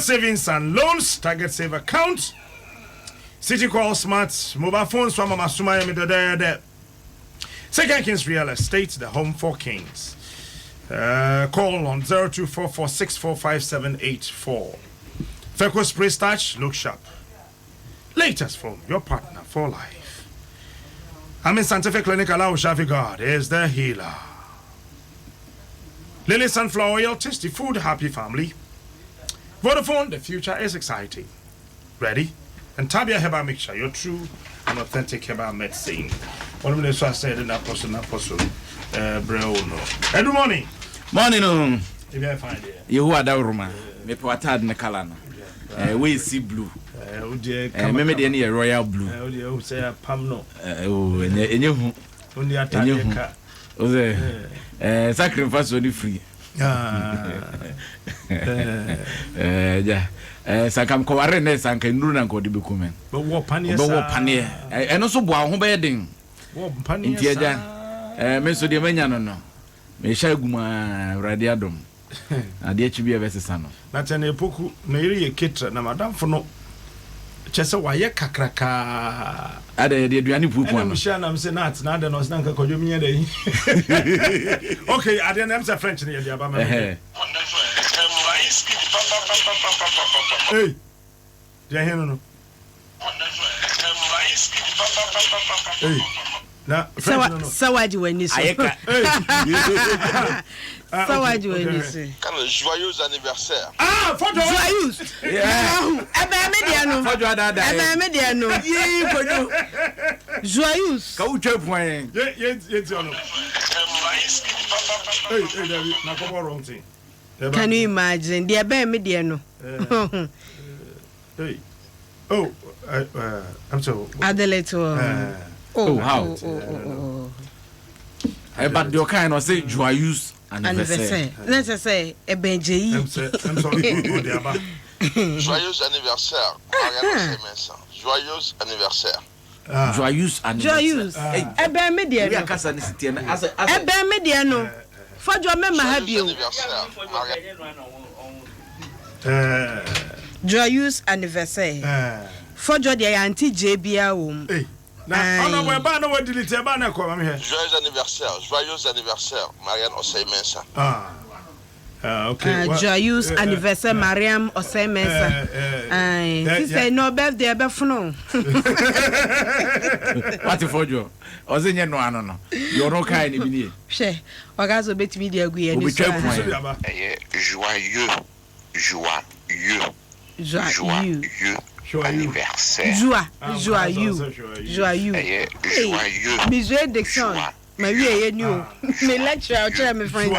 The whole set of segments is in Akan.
Savings and Loans, Target Save Account, City Call Smart, mobile phones from Mama Sumaya Midode. Second Kings Real Estate, the home for kings. Call on 0244645784. Feco Spray Starch, look sharp. Latest from your partner for life. I'm in Santa Fe Clinic, Allow Shafi God is the healer. Lily Sunflower Oil, tasty food, happy family. Vodafone, the future is exciting. Ready? And Tabia Heba Mixture, your true and authentic Heba medicine. One of the so I said in Apostle, Breono. Good morning. Morning, if you find it. You are the Roma. Me poatad in the Calana. We see blue. Maybe the near royal blue. Oh, say a pamno. Oh, and you only attack your car. Oh, sacrifice only free. Yeah. Sakam Kowarenes and Kendruna go to Bukumen. But what panier? And also Boa bedding. What panier? Meso de Menano. Me Shaguma Radiadum. I dare to be a Vesano. That's an epoch, Neri Kitra, na Madame for no. Chesa waya kakraka. Ade de duani pupu I'm sure I'm saying that na de no sanka ko dwumi dey. Okay, I dey name say French na dey aba me. Hey. Dey hen no. Hey. Na French no. Sawaji wani so. Ayeka. Sawaji wani so. Quand joyeux anniversaire. Ah, photo. Joyeux. Yeah. Ebe mediano. Photo ada. Ebe mediano. Yi kojo. Joyeux. Ka utwe point. Ye ti ono. Hey, David, na ko wrong thing. Can you imagine? The ebe mediano. Hey. Oh, I'm so Adelaide. Oh, how? But the kind of say joyeux anniversaire. Let's say a benji. I'm sorry. Joyeux anniversaire. Joyeux anniversaire. Joyeux anniversaire. Joyeux. Ebe mediano. Ebe mediano. For your member have you. Joyeux anniversaire. For your auntie JBA womb. Na ona we ba na we delete ba na ko ma me here. Joyeux anniversaire, Marianne Osei Mensa. Okay. Joyeux anniversaire, Mariam Osei Mensa. She say no birthday be funo. What for you? Ozenye no ano no. You no kai ni bi ni. She, ogazo betimi di agu ye ni so. Joyeux anniversaire. Joyeux. Joyeux Dixon. Ma vie est new. Me lecture tell me French.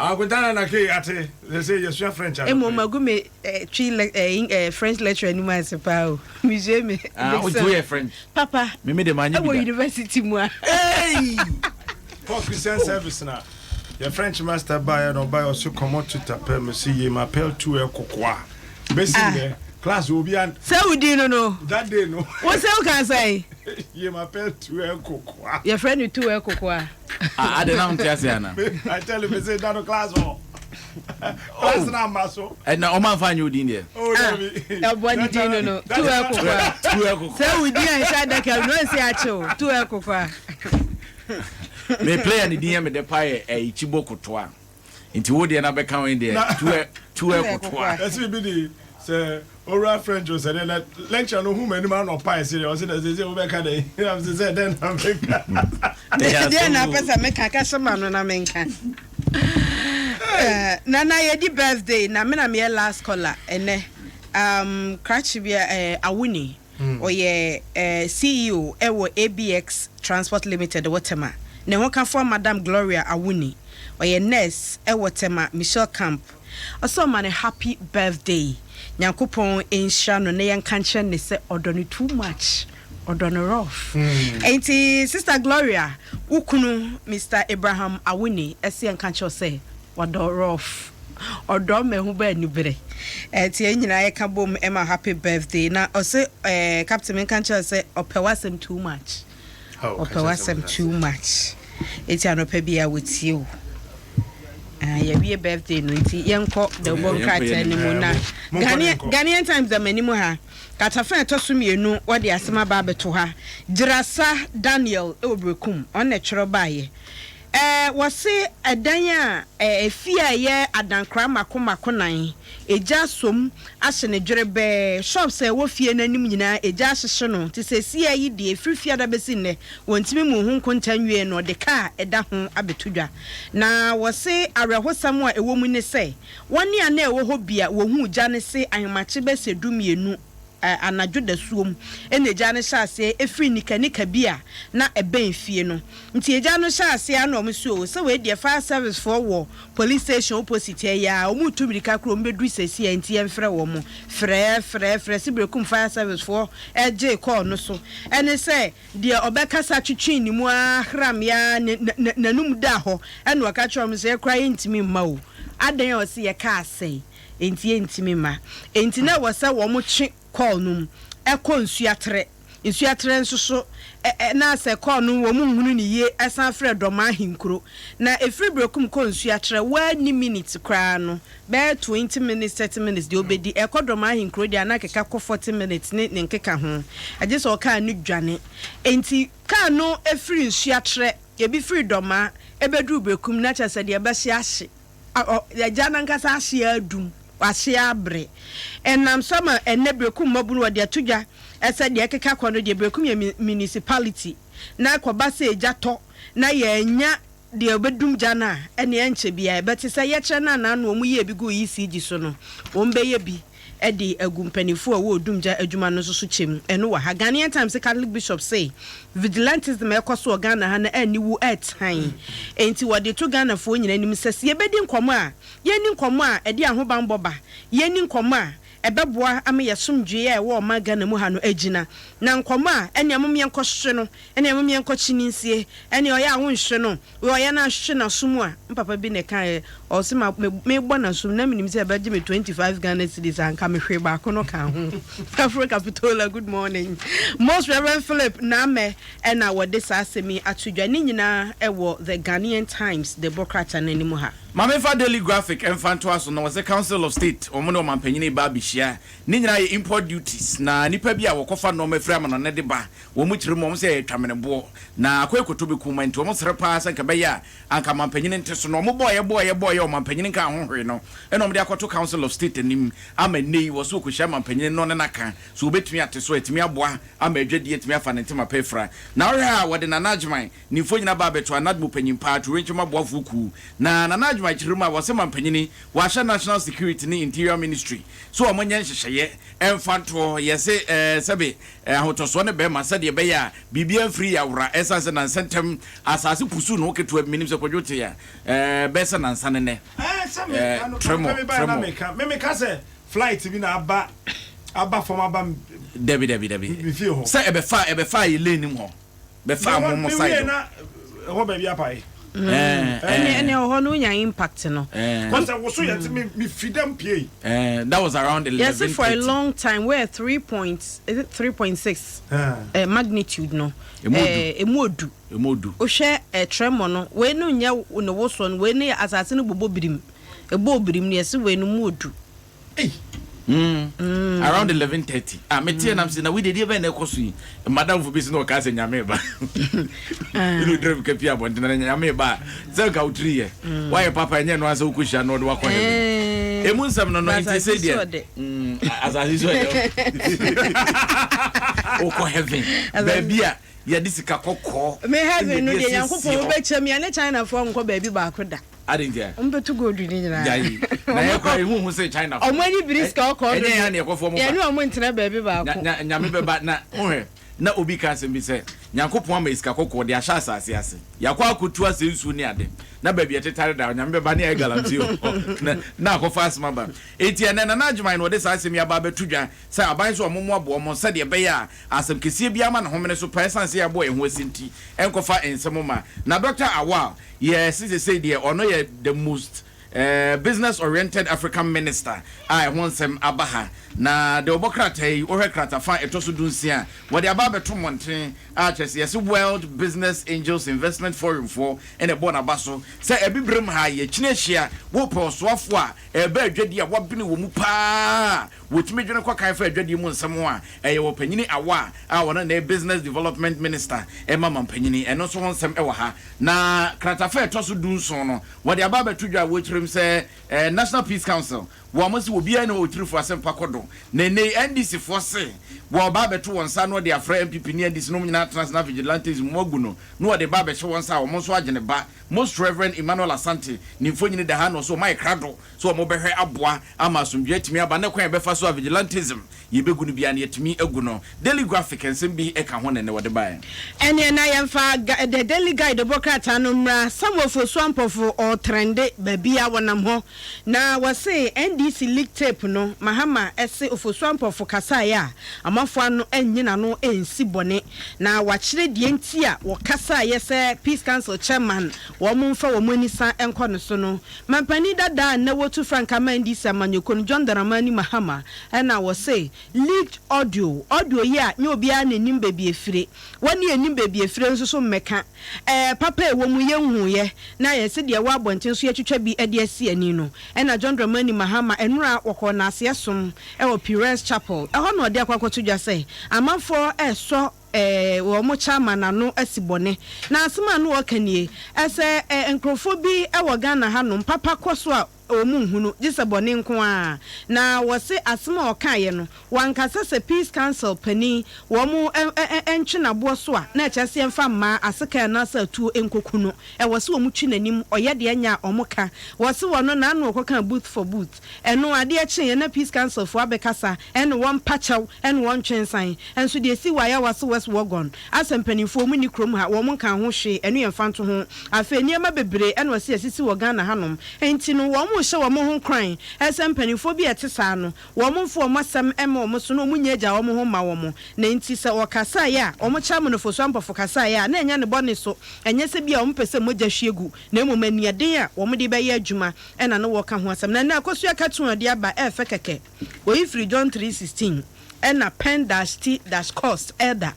I go down na ke ate. They say you speak French. E mo magu me French lecture ni ma se pa o. Monsieur me. O do you French? Papa. Me de manya bi. University mu. Hey! For Christian service na. Your French master buy no buy also come to taper me see ye m'appelle tout e kokoa. Basically, class will be an. Say we didn't know. That day, no. What you can say? You m'appelle to a cocoa. Your friend with two a cocoa. I don't know. I tell him, say that class. Class now, Maso. And now, Oman find you in there. Oh, one didn't know. Two a cocoa. Say we didn't say that can no say at you. Two a cocoa. Me play and the DM with the pie a chiboko toa. Into wood and I come in there. Two a cocoa. That's me. Say, oral French was said that lecture no whom any man or pie serious. They say, Obeka day. I said, then I'm then I make a customer on America. Nana, your birthday. Na me last caller. And Cratchibia Awuni or ye CEO Ewo ABX Transport Limited Watema. Ne waka for Madam Gloria Awuni or ye nurse Ewo Tema Michelle Camp. Also, man, a happy birthday. Nyankopon enhia no na yankanche ne se odone too much odone rough. Enti Sister Gloria ukunu Mr. Abraham Awuni ese yankanche say odone rough odone mehu ba ni bere enti enyina ye ka bom ema happy birthday na ose Captain yankanche say opewasem too much opewasem too much enti anopa bia with you ya wie birthday no nti yenko the bon kata ni mu na Ghanaian Times da manimu ha katafa etoso mienu wode asema ba beto ha Jirasa Daniel Obrekum on na twero baaye wose adan a efia ye adankra makomakonan eja som ahye ne dwerebe shops e wo fie nanim nyina eja hyehye no ti se sia yi de efrifia da besi ne wontimi mu hu nkontanwie no de ka eda ho abetudwa na wose arehosam a ewo mu ne se woni ana ewo ho bia wo hu gya ne se ahemache bese dumienu anadwo da suom eneja ne hyase efri nikanika bia na eben fie no nti eja no hyase ana omsuo se we de fire service for war police station opposite ya omutumirika kro mbedu sesi enti emfre wo mo frɛ Sibrekum fire service for eje call no so ene se de obekasa twitwi ni mu ahram ya nanum da ho ene waka kyerɛ se kra yintimi mma o adan o se ye ka asɛn enti yintimi ma enti na wo se wo mo twe call num nsuatre nso so na se call num wo munhunu ni ye asan frɛ dɔma ahinkuro na efri Brekum call nsuatre 1 minute kra no be 20 minutes 30 minutes de obedi dɔma ahinkuro de anakeka kɔ 40 minutes ne nkeka ho agye so ka ni dwane enti ka no efri nsuatre ebi free dɔma ebedu Brekum na kyase de ebɛhye ahye ya na nkasa ahye adum wahye abre enam sama enne Brekum mabunu wode atudwa ese de ekeka kono de Brekum ya municipality na akoba se ejato na ya nya de obedum jana ene enche bia ebete se ye kire na na no mu ye bi go ECG so no ombe ye bi edi agumpanifo a wo dumja adwuma no so chem eno wa ha Ghanaian Times Catholic Bishop say vigilantism ekoso Ghana ha na aniwu etan enti wode to Ghana fo nyina nim sese ye bedi nkomo a ye ni nkomo a edi ahoban boba ye ni nkomo a ebeboa ame yesomdwe ye wo ma Ghana mu ha no agina na nkomo a ene amomye nkohwe no ene amomye nkochininsie ene oya ahonhwe no we oya na hwe na sumu a papa bi ne kan o se ma me gbo na sum na minim se ebaje me 25 Ghana cedis anka me hwe ba ko no kan ho Africa Capitola good morning Most Reverend Philip Name ena wode sa asemi atudwa ni nyina ewo the Ghanaian Times the Bokrata na nimu ha Mamefa Daily Graphic emfanto aso no was the Council of State omo no mampanyine ba bihia ni nyina ye import duties na nipa bi a wokofa no mafiri ama no ne de ba wo mu kire mo se twamenebo na akwekoto be kuma nti omo sere pa sanka be ya anka mampanyine nteso no omo boye o mampanyine ka hohwe no eno omo de akoto Council of State nim ama nei wo so kohia mampanyine no ne naka so obetumi ateso etumi aboa ama adwadi etumi afa ne ntema pefra na ore ha wode na najman ni fo nyina ba beto anadmo panyimpa to renchema boafo ku na najman chiruma wase mampanyine wa sha National Security ni Interior Ministry so omonye nhyehyeye emfanto yese sebe ahotoso ne be ma sade be ya bibia free awra essence na sentem asase pusu no keto minim se kodwote ya be se na nsane ne tremo me ka se flight bi na aba from aba debi se ebe fa ye lenim ho be fa mo side na ho ba bi apai ene ho no nya impact no because I was so yet me freedom pay that was around 11. Yes, for a long time we're 3.6 magnitude no emodu o hwe tremor no we no nya no wo so no we ne asase no bobo birim ne yesi we no modu around 11:30 metie nam se na we dey even na ekosu madam for business no ka se nyame ba you drive kapia bon na nyame ba ze ka utri ye why papa nye no asa ukuhia no de wakọ he emu nsam no nti say dey asase so dey o ko heaven baby a ya disika kokko me heaven no dey yankopon wo be chem ya ne China for nko baby ba akoda adinja umbetu godu ni nyina jai na ye kwa hu say China o mani briska o ko ene ya ne ekofo mo ba ya ni o mo ntina baby ba ko nyame be ba na ohwe na obi ka se bi se nyankopon ama isika kokko de ahya asase ase yakwa akotu ase nsu ni ade na baby etetare da nyame be ba na e galamti o na akofa asma ba eti ene na najman no de sa asem ya ba betudwa se aban so omomo abo mo se de be ya asem kesie bia ma na homene so person se ya bo eho asinti enkofa ensemo ma na Dr. Awal yes say de ono ye the most business oriented African minister I want some abaha na de obokrata yi ohwe krata fa etoso dunsia wo de aba beto monten a chese yes World Business Angels Investment Forum for ene bo na baso se ebibrem ha ye chinehia wo posofo a ebe adwadi a wobene wo mu pa wotumi dwene kwa kan fa adwadi mu nsem a eye wo panyini awa a wona na business development minister e mama panyini eno so nsem e wo ha na krata fa etoso dunso no wo de aba beto dwa wo chirim se National Peace Council wo mo se wo bia na o tirifo asem pakodo na ne NDC force wo ba beto wonsa no de afra MPP ni NDC no nyina transnational vigilantes mo aguno no de ba be hye wonsa wo mo so agene ba Most Reverend Emmanuel Asante ni mfonyini de ha no so mai krado so mo behwe aboa ama asomdwe atimi aba na kwan be fa so vigilantism yebegu no bia na yatimi aguno Daily Graphic ensem bi e ka ho ne wo de ba ene na yemfa the Daily Guide bokrata no mra samofo swampofo o trende ba bia wonam ho na wose NDC leak tape no mahama ese ofoswampofo kasa ya amafo ano enyina no ensi bone na wachire die ntia wo kasa yese Peace Council chairman wo mumfa wo monisa enko no so no mampani dada na wotu franka mandi samanyoko no John Dramani Mahama na wo say leaked audio ya nye obia na nim bebie fire woni enim bebie fire nso so mmeka papa e wo mu yenhu ye na yese de wa abonten so yetwetwa bi ade asi ani no na John Dramani Mahama enura woko na ase som wo Pires Chapel ho no de akwakoto dwa say amafo so wo mo chama na no asibone na asema no wakanie ese enkrofo bi wo Ghana ha no papa koso a omu hunu disabone nko a na wose asema okaye no wankasa se Peace Council pani wo mu entwena bo so a na kyase mfa ma aseka na sa tuo enkokuno wose wo mu twinanim oyede anya omoka wose wono na no okoka booth for booth eno ade akye na Peace Council fo abekasa eno won pachaw eno won twensan enso de si waya wase West Wagon asempanyfo mu ni krom ha wo mu kan ho hwe eno yemfa nto ho afa niema bebre eno wase asisi wo Ghana hanom enti no wo mu hye wo mo ho kran asempanyfo bi etesa no wo mu mfo mo asem ema wo so no mu nyaja wo mo ho ma wo mo na enti se wo kasa ya wo mo cha mo no fo so ampofo kasa ya na enya ne bone so enye se bia wo mo pese mo gya hwegu na emu maniade a wo mo de be ya adwuma ena no wo ka ho asem na akosu akatu ade aba efe keke wo ifri John 3:16 ena pen-t-cost elder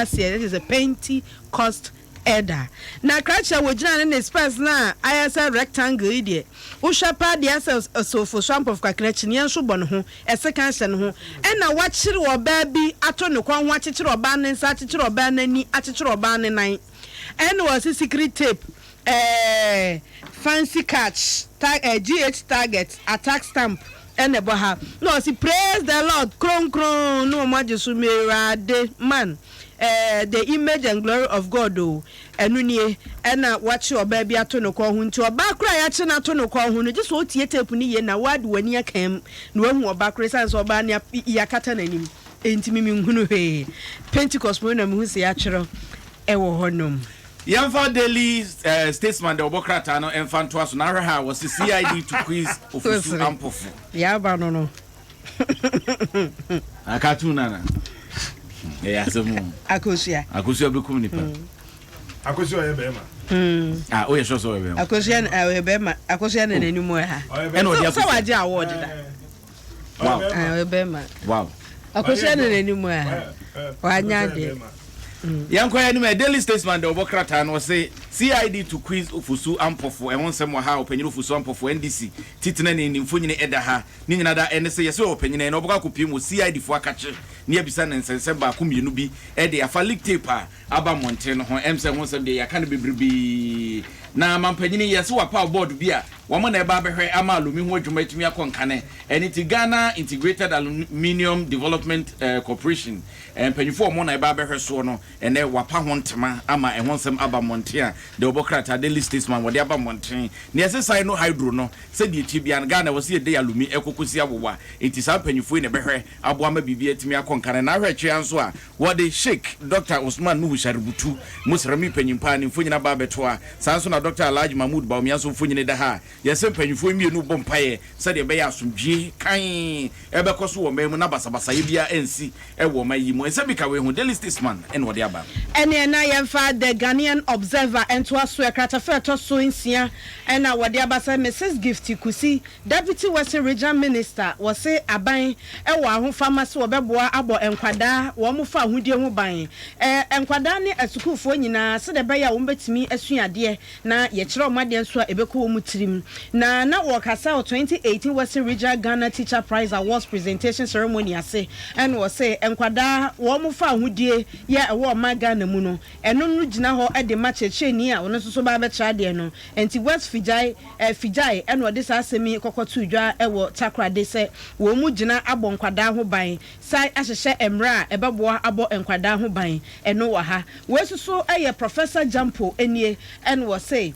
say it is a Pentecost elder na kracha wojina na space na ayasa rectangle ide wo shapa de asa so for swamp of kakrachi ne nso bɔ ne ho ese kan hye ne ho ena wachiri oba bi ato ne kwan ho akyekyere oba ne nsa akyekyere oba nani akyekyere oba ne nan ena was secret tape fancy catch GH target attack stamp ene bo ha no si praise the Lord kron kron no majesu merade man the image and glory of God enu nie ena wachi oba bia to no ko hu nti oba kra ya chi na to no ko hu no jiso otie tape ni ye na wad wani akam na wahu oba kra san so oba ne yakata nanim enti mimi nhunu he Pentecost mo na mu se ya kyerɛ ewo honom Yamfa Daily Statesman de obokrata no enfanto aso na ha was CID to quiz ofusu ampofu ya ba no akatuna na asemu akosia bekum nipa akosia ye bema o ye so bema akosia bema akosia na nanimu ha ena odi so waje award da wow bema wow akosia na nanimu ha wanya de Yankoya ni me Daily Statesman de obokrata no say CID to quiz ofusu ampofo e wonsem ha opanyin ofusu ampofo NDC titina ni mfonyine eda ha ni nyina da ene se yese opanyin na oboka kopie mu CID fo akache ni abisa na nsense ba komienu bi e de afa leak tape aba monte no ho emse wonsem de yaka ne bebribi na mampanyine yese wa power board bi a wo mo na e ba behwe ama alumi ho adwuma etumi akonkane eni Ghana Integrated Aluminium Development Corporation empanyifo mo na e ba behwe so no ene wapa ho ntema ama e wonsem aba monte a de obokrata Daily Statesman wode aba monte ne yese sai no hydro no se de tibia Ghana wose de alumi ekokosi abowa enti sa empanyifo ne behwe abo ama bibia etumi akonkane na hwe twe anso a wode Sheikh Dr. Usman Nuhu Shaributu musrami panyimpa ne mfonyina ba beto a sanso na Dr. Alhaji Mahmoud Bawumia so funyine da ha yɛsɛ mpanyimfo mienu bɔ mpaeɛ sɛ de bɛyɛ asomdwie kan ɛbɛkɔ so wɔ mɛmu na basabasa yɛ NC ɛwɔ ma yi mu ɛsɛ bi ka we hu Daily Statesman ɛna wɔde aba ɛne na yɛmfa the Ghanaian Observer ɛntoa so ɛkratafa ɛtɔ so nsia ɛna wɔde aba sɛ Mrs. Gifty Kusi Deputy Western Region Minister wɔse aban ɛwɔ ahofama se wɔbɛboa abɔ enkwada wɔn fa ahodie ho ban enkwada ne asukufoɔ nyinaa se de bɛyɛ wɔn betimi asuade na yɛkyerɛ wɔn ade nso a ebɛkɔ wɔn tirim na wɔkasa 2018 Western Region Ghana Teacher Prize Awards presentation ceremony ase ɛna wɔse enkwada wɔn fa ahodie yɛ ɛwɔ ɔman Ghana mu no ɛno no gyina hɔ ɛde ma kyerɛkyerɛni a wɔn nso so ba bɛkyerɛ adeɛ no enti West Fijai ɛna wɔde saa asɛmi kɔkɔto dwa ɛwɔ Takrade sɛ wɔn mu gyina abɔ enkwada ho ban sai ahyehyɛ emra ɛbɛboa abɔ enkwada ho ban ɛno wɔ ha wɔsuso ɛyɛ Professor Jampo enie ɛna wɔ say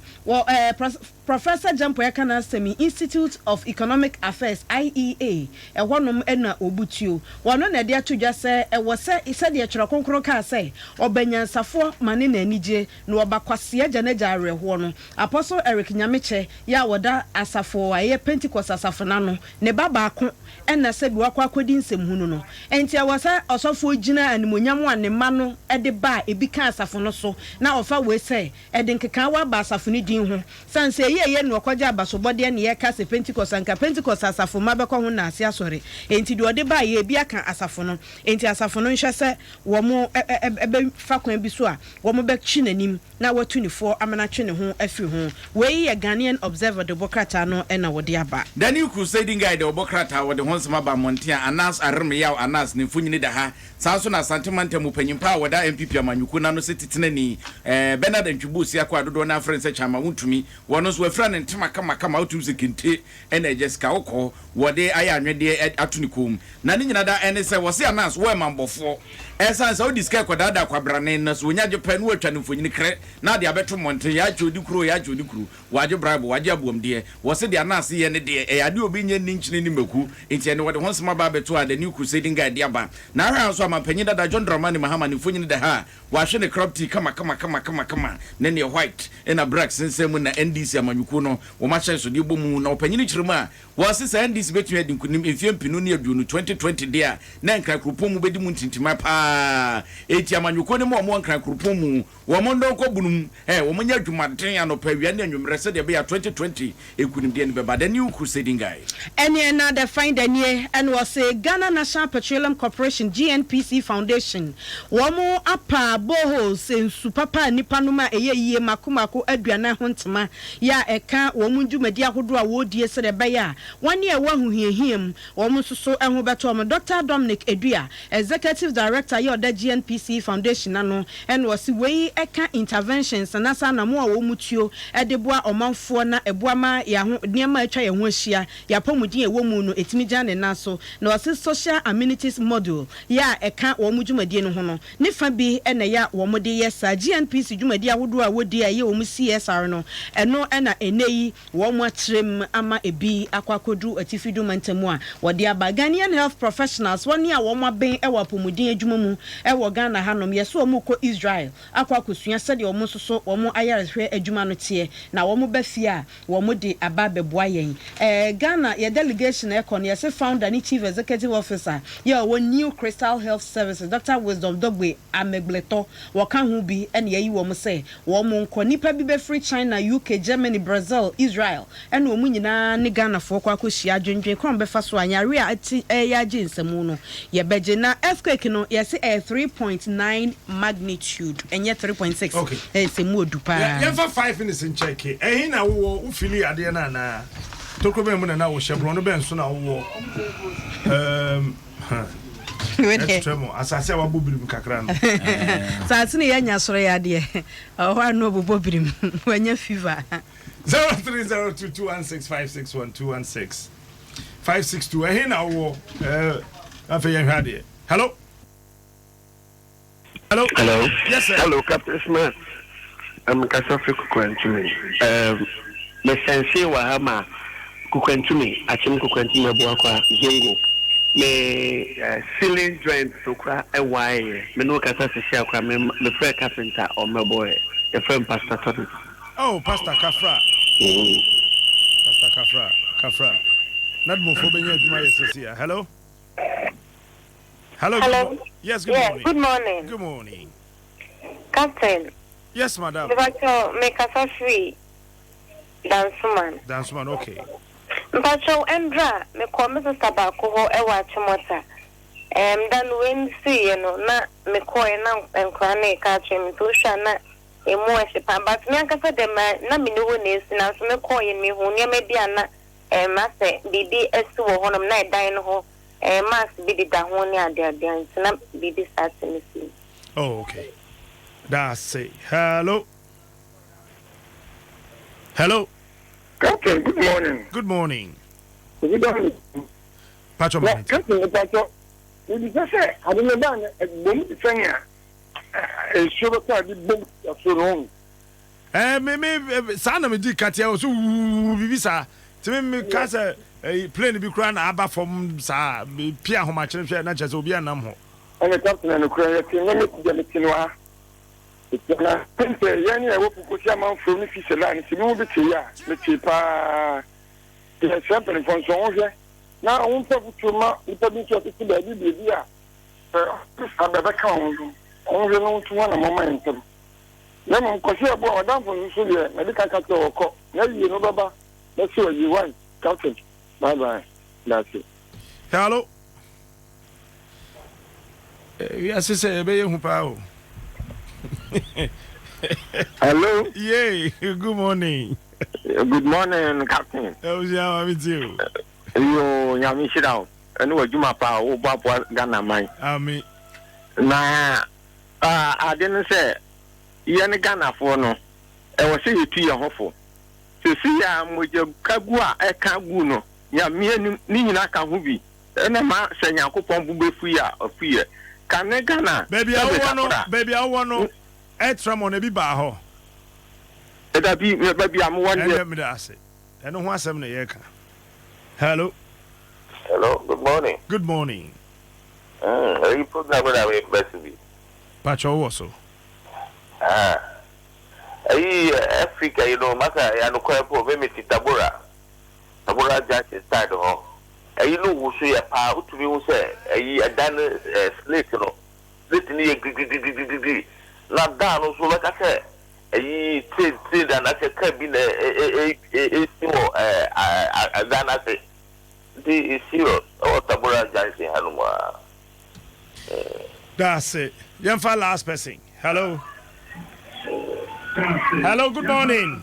Professor Jampo Yakana Semi Institute of Economic Affairs IEA ɛhɔnom ɛna obutuo wɔno na de atodwa sɛ ɛwɔ sɛ isɛde ɛkyerɛ konkro ka sɛ ɔbanyansafo mane na anigye na ɔbakwase agya na gya awerɛhoɔ no Apostle Eric Nyameche ya wɔda asafo ayɛ Pentecost asafo nano ne baako ɛna sɛ bi wakɔ akɔdi nsɛm hunu no enti ɛwɔ sɛ ɔsɔfo gyina animonyam a ne ma no ɛde ba ebi ka asafo no so na ɔfa wei sɛ ɛde nkeka wa ba asafo ne din ho sanse ye no akɔgya abasobɔde ne yɛ ka sɛ Pentecost anka Pentecost asafo ma bɛkɔ ho na ase asɔre enti de ɔde ba ye bi aka asafo no enti asafo no nhwɛ sɛ wɔn ɛbɛ fa kwan bi so a wɔn bɛkyi n'anim na watu ne fo amenatwe ne ho afiri ho wei yɛ Ghanaian Observer de bokrata no ɛna wɔde aba Daniel Crusading Guide de bokrata wɔde ho nsɛm aba Montia Anas Armeyaw Anas ne mfunyini da ha saa so na Santimanta mu panyimpa a wɔda MPP amanyuku na no se titenani Bernard Ntwibusi akɔ adodo na afrɛ sɛ chama wuntumi wɔno so afrɛ ne ntema kama otum se kente ɛna Jessica Okɔ wɔde ayɛ anwede atunikom na ne nyina da ɛne sɛ wɔse Anas wɔ mambɔfo ɛsan sɛ odi ska kɔdada kwabrane na so nya gyepa no atwa ne mfonyini krɛ na de abeto monte ya agye kuro wagye bribe wagye abuom de wɔse de Anas yɛ ne de ɛyade obi nye ninkyene ni maku enti ɛne wɔde ho nsɛm aba beto a the new Crusading Guide de aba na ahwa nso amampanyi dada John Dramani Mahama ne mfonyini da ha wahwe ne crop tea kama ne ne white ɛna black sensem na NDC amanyuku no wo ma hyɛ so de bomu na opanyini kyerem a wɔse sɛ NDC betumi adi nkunim efie mpinu ne aduonu 2020 de a na nkra kropom mu bedi mu ntintima pa eti amanyuku ne mo nkra kropom mu wo mo ndo kobunum wo mo nya dwumaden anopa wia ne anwumre sɛ de be ya 2020 ekunim de ne beba the new Crusading Guide any another find any and was a Ghana National Petroleum Corporation GNPC Foundation wo mo apa boholes in supapa nipa no ma eyeye makomako aduana ho ntema ya eka wo mo dwumadi ahodo a wo die sɛ de be ya one year wa huhiehiem wo mo soso ɛho beto mo Dr. Dominic Edua Executive Director ya the GNPC Foundation no and was we eka interventions na sa na mo a wo mutuo edeboa omanfo na eboa ma ya ho niema atwa ye ho ahia ya pomudin e wo mu no etimi gya ne na so na was social amenities model ya eka wo mu dwumadi no ho no ne fa bi ena ya wo mo de yes GNPC dwumadi ahodo a wodi aye wo mu CSR no eno ena eneyi wo mo atrem ama ebi akwakodu atifidu mantamu a wodi aba Ghanaian health professionals woni a wo mo ben e wa pomudin adwuma mu e wo Ghana hanom yeso wo mo ko Israel akwakosua sɛ de wo mo soso wo mo ayarehwe adwuma no tie na wo mo bafia wo mo de aba beboa yen Ghana ye delegation e kon ye se founder ni chief executive officer ye wo New Crystal Health Services Dr. Wisdom Dogbe Amegleto wo ka ho bi ene ye yi wo mo se wo mo nko nipa bi be free China UK Germany Brazil Israel ene wo mo nyina ne Ghana fo kwa kohyia dwendwen kon be fa so anyare a ati ya gye nsemu no ye beje na earthquake no ye se 3.9 magnitude enye 3.6 okay se mu odupa ye fa 5 minutes in check ehin na wo ufili ade na tokobe mu na wo hyebro no ben so na wo Extremo asase wa bobirim kakra no saase ne yanya soro ya de ho anu bobirim wanya fever 0302216561216562 ehin na wo afa ye hwade hello yes sir hello Captain Smith Kasofi Kukwantumi me sense wa hama Kukwantumi achim Kukwantumi abuakwa jengo me ceiling joint sokra ewaye me no kasa se kwa me frɛ carpenter or my boy the friend pastor Tony Oh, Pastor Kafra. Pastor Kafra. Not more for being here. Hello? Hello? Yes, good morning. Good morning. Good morning. Captain. Yes, madam. Make us free. Dance man, okay. Mpacho Endra, me call Mrs. Tabako ho ewa chimota. Dan when see na me call and crane catch him to shana a more shipa, but me akasa de na me no ne na so me call me hu ne me bia na master bibi esu wo honum na dan ho mass bi da ho ne ade na bibi start me see. Oh, okay. That's it. Hello. Captain, good morning. Good morning. Good morning. Pacho man. Captain, Pacho. You just say, I don't know about a bomb thing. A sugar card, the bomb of so long. Me, son me did cut you so visa. To me, casa a plane be crying about from Sa Pia how much not just Obia Namho. And the captain and the credit, let me get it in. It's a young I will put your mouth from the fisher line. It's a little bit here. The cheaper. It's happening from Sonja. Now I won't talk to my little bit of the baby. I'm better count. Only known to one momentum. Lemon Cosia bought down from Sulia, medical cat or cock. Now you know, Baba. Let's see what you want, Captain. Bye bye. That's it. Hello. Yes, it's a baby who power. Hello. Yay. Good morning. Good morning, Captain. How's your with you? You Yami sit down. And what you map out, oh, Papa Ghana mine. Ami. Nah, I didn't say, Yan Ghana for no. I was saying to your hopeful. To see, I'm with your Kagua, a Kaguno. Ya me, Nina Kahubi. And a man saying, I could pump free or fear. Can I Ghana? Baby, I want no extra money be baho. That be, baby, I'm one year. Let me ask it. I don't want 7 years. Hello. Hello, good morning. Good morning. Are you program when I went back to be? Pacho also. Africa, you know, Maka, I know quite poor, maybe Tabora. Tabora just started home. You know, who say a power to be say, a done slate, you know, slate near not done also, like I said, a trade and I said, cabin a done I say, the serious or Tabora just in Hanuma. That's it. Young for last person. Hello. Hello, good morning.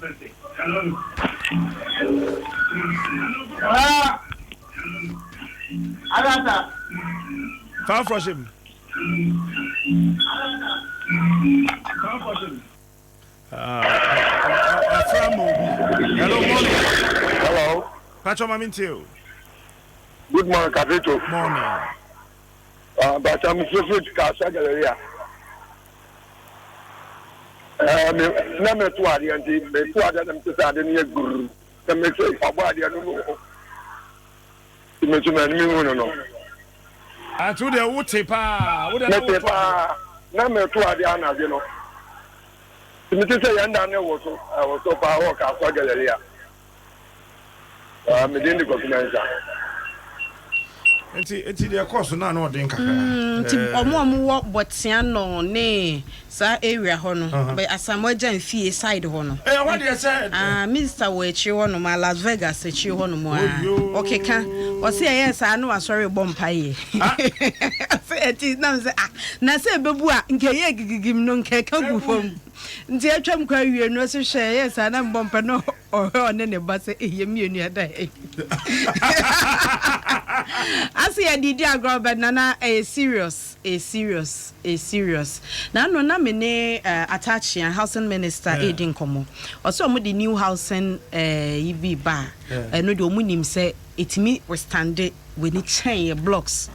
Far from him. Hello, morning. Hello. Pacho Mamintio. Good morning, Capito. Morning. But I'm so to Casa Galleria. Number 2 and the 2 other than to start in your guru. The message for body, I don't know. The message, no. I told you, what taper? What number 2 are the Anna, you know. The message I was so far walk Casa Galleria. I'm in the document. Enti de course na no den kakra. Nti omo wo botia no ne sa area ho no be asamoja fie side ho no. What they said? Mr. we chi ho no ma Las Vegas chi ho no mo okay ka o se yes anu asori bompa ye. Say enti na say na say bebu a nke ye gigigim no nke ka gu fom. Nti atwam kwa wie no so hwe yes ana bompa no o ne ba say ye mienu ada. As ya didi agroba nana serious. Na no na me ne attach housing minister Edin Komo. Also mo the new housing yibi ba. No de omunim say etimi withstand when it chain blocks.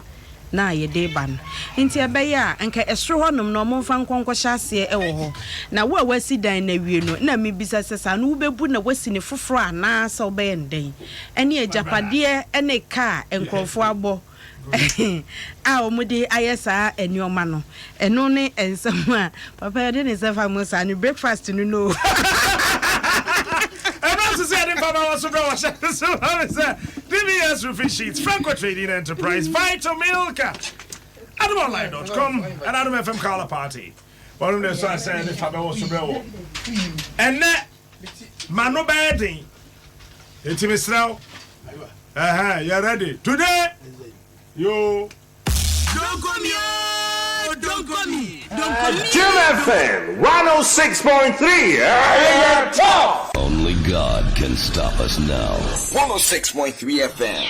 Na ye de ban. Nti ebeya anka esro honom no mo mfa nkonkosha ase e wo ho. Na wo awasi dan na wie no na me bisa sesa no bebu na wasi ne foforo ana sa obe nden. Ene ajapade ene ka enkrofo abo. A omudi ayesa enioma no. Eno ne ensam a papa de ne sefa mo sa ni breakfast no no. Fama was so DBS Roofing Sheets, Franco Trading Enterprise, Vital Milka, AdamOnline.com, and Adam FM Color Party. One of them so I said if Fama was so and that Mano Bading. It's Miss Now. You're ready. Today, you. Don't come here! Don't come here! Don't come here! Jim FM 106.3. Top. Only God can stop us now. 106.3 FM.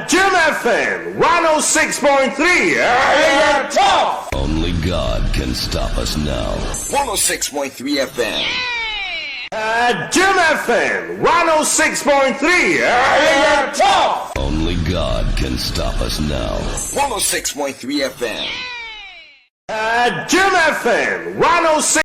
Jim FM 106.3. Top. Only God can stop us now. 106.3 FM. Jim FM 106.3. Top. Only God can stop us now. 106.3 FM. Jim FM 106.